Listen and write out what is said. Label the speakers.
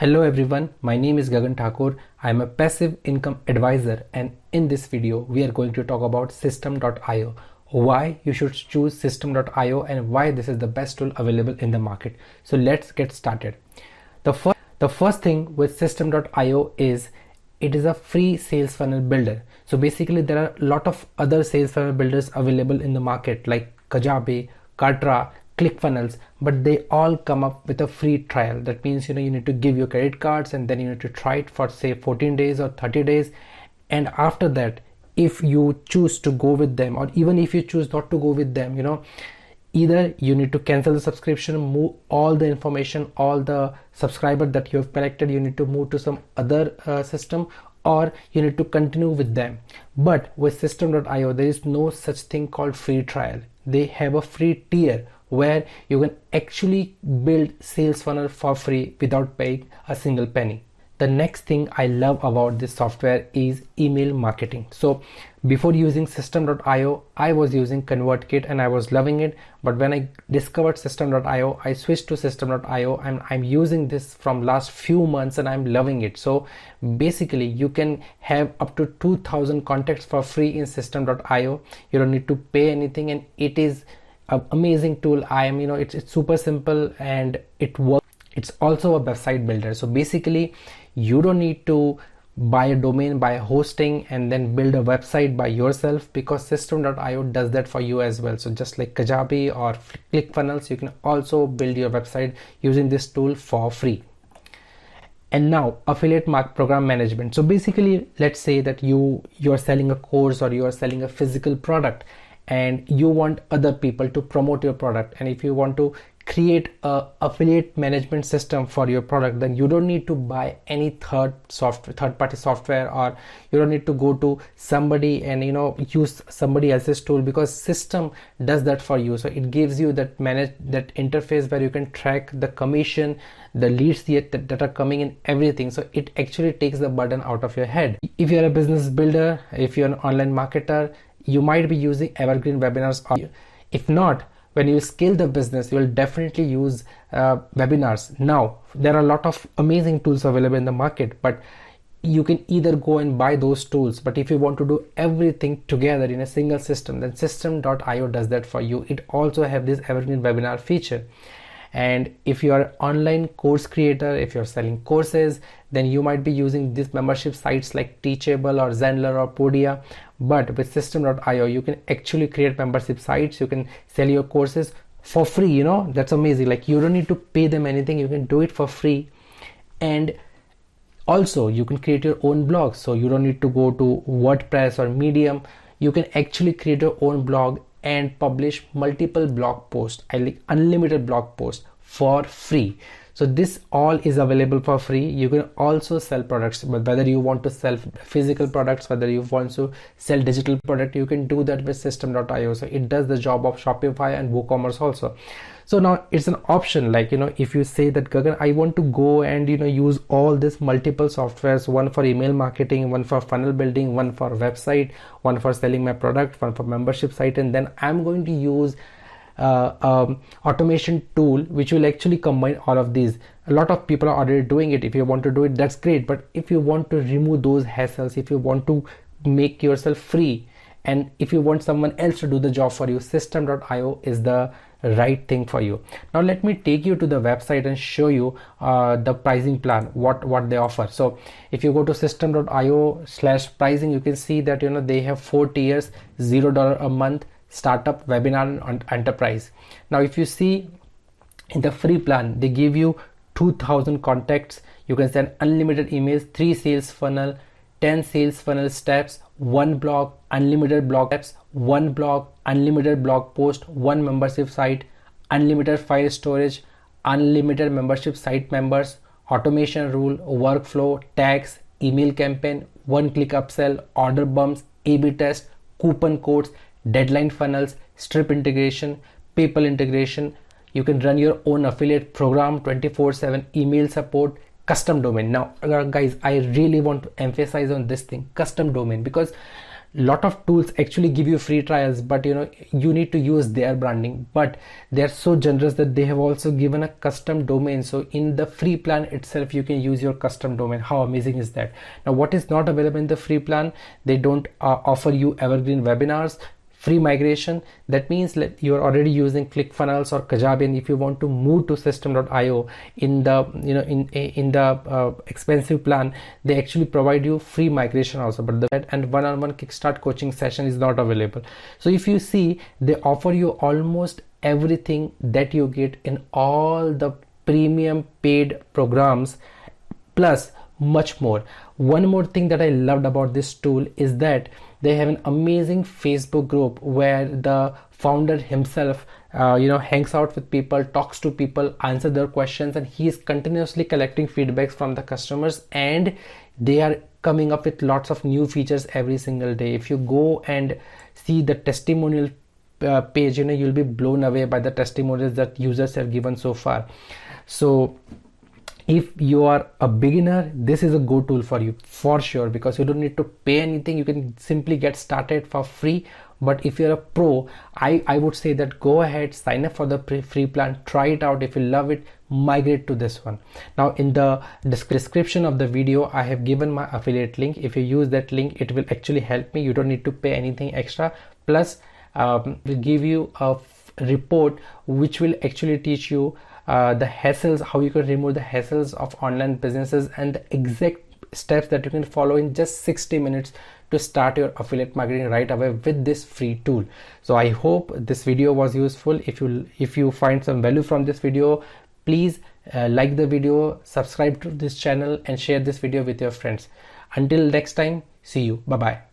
Speaker 1: Hello everyone, my name is Gagan Thakur. I am a passive income advisor, and in this video we are going to talk about System.io, why you should choose System.io and why this is the best tool available in the market. So let's get started. The first thing with System.io is it is a free sales funnel builder. So basically there are a lot of other sales funnel builders available in the market like Kajabi, Kartra, ClickFunnels, but they all come up with a free trial. That means you need to give your credit cards and then you need to try it for say 14 days or 30 days, and after that if you choose to go with them, or even if you choose not to go with them, either you need to cancel the subscription, move all the information, all the subscriber that you have collected, you need to move to some other system, or you need to continue with them. But with System.io there is no such thing called free trial. They have a free tier where you can actually build sales funnel for free without paying a single penny. The next thing I love about this software is email marketing. So before using System.io, I was using ConvertKit and I was loving it. But when I discovered System.io, I switched to System.io and I'm using this from last few months and I'm loving it. So basically you can have up to 2000 contacts for free in System.io. You don't need to pay anything, and it is an amazing tool. It's super simple and it works. It's also a website builder. So basically you don't need to buy a domain, buy a hosting and then build a website by yourself, because System.io does that for you as well. So just like Kajabi or ClickFunnels, you can also build your website using this tool for free. And now affiliate program management. So basically let's say that you're selling a course or you are selling a physical product and you want other people to promote your product, and if you want to create a affiliate management system for your product, then you don't need to buy any third party software, or you don't need to go to somebody and use somebody else's tool, because System does that for you. So it gives you that interface where you can track the commission, the leads that are coming in, everything. So it actually takes the burden out of your head. If you're a business builder, if you're an online marketer, you might be using evergreen webinars, or if not, when you scale the business, you will definitely use webinars. Now there are a lot of amazing tools available in the market, but you can either go and buy those tools, but if you want to do everything together in a single system, then System.io does that for you. It also have this evergreen webinar feature. And if you are an online course creator, if you're selling courses, then you might be using these membership sites like Teachable or Zenler or Podia. But with System.io, you can actually create membership sites. You can sell your courses for free. That's amazing. Like, you don't need to pay them anything. You can do it for free. And also you can create your own blog. So you don't need to go to WordPress or Medium. You can actually create your own blog and publish multiple blog posts, unlimited blog posts for free. So this all is available for free. You can also sell products, but whether you want to sell physical products, whether you want to sell digital product, you can do that with System.io. So it does the job of Shopify and WooCommerce also. So now it's an option, like if you say that, Gagan, I want to go and use all this multiple softwares, one for email marketing, one for funnel building, one for website, one for selling my product, one for membership site, and then I'm going to use automation tool which will actually combine all of these. A lot of people are already doing it. If you want to do it, that's great. But if you want to remove those hassles, if you want to make yourself free, and if you want someone else to do the job for you, System.io is the right thing for you. Now let me take you to the website and show you the pricing plan, what they offer. So if you go to System.io/pricing, you can see that they have 4 tiers: $0 a month, startup, webinar, and enterprise. Now if you see in the free plan, they give you 2000 contacts. You can send unlimited emails, 3 sales funnel, 10 sales funnel steps, 1 blog, unlimited blog steps, 1 blog, unlimited blog post, 1 membership site, unlimited file storage, unlimited membership site members, automation rule, workflow, tags, email campaign, 1-click upsell, order bumps, A/B test, coupon codes, deadline funnels, Stripe integration, PayPal integration. You can run your own affiliate program, 24/7 email support, custom domain. Now guys, I really want to emphasize on this thing, custom domain, because lot of tools actually give you free trials, but you need to use their branding, but they're so generous that they have also given a custom domain. So in the free plan itself you can use your custom domain. How amazing is that? Now what is not available in the free plan, they don't offer you evergreen webinars, free migration. That means that you're already using ClickFunnels or Kajabi, and if you want to move to System.io in the in the expensive plan, they actually provide you free migration also, but and one-on-one kickstart coaching session is not available. So if you see, they offer you almost everything that you get in all the premium paid programs, plus much more. One more thing that I loved about this tool is that they have an amazing Facebook group where the founder himself hangs out with people, talks to people, answers their questions, and he is continuously collecting feedbacks from the customers, and they are coming up with lots of new features every single day. If you go and see the testimonial page, you'll be blown away by the testimonials that users have given so far. So if you are a beginner, this is a go tool for you for sure, because you don't need to pay anything. You can simply get started for free. But if you're a pro, I would say that go ahead, sign up for the free plan, try it out. If you love it, migrate to this one. Now in the description of the video, I have given my affiliate link. If you use that link, it will actually help me. You don't need to pay anything extra. Plus we'll give you a report which will actually teach you the hassles, how you can remove the hassles of online businesses, and the exact steps that you can follow in just 60 minutes to start your affiliate marketing right away with this free tool. So I hope this video was useful. If you find some value from this video, please like the video, subscribe to this channel, and share this video with your friends. Until next time, see you. Bye bye.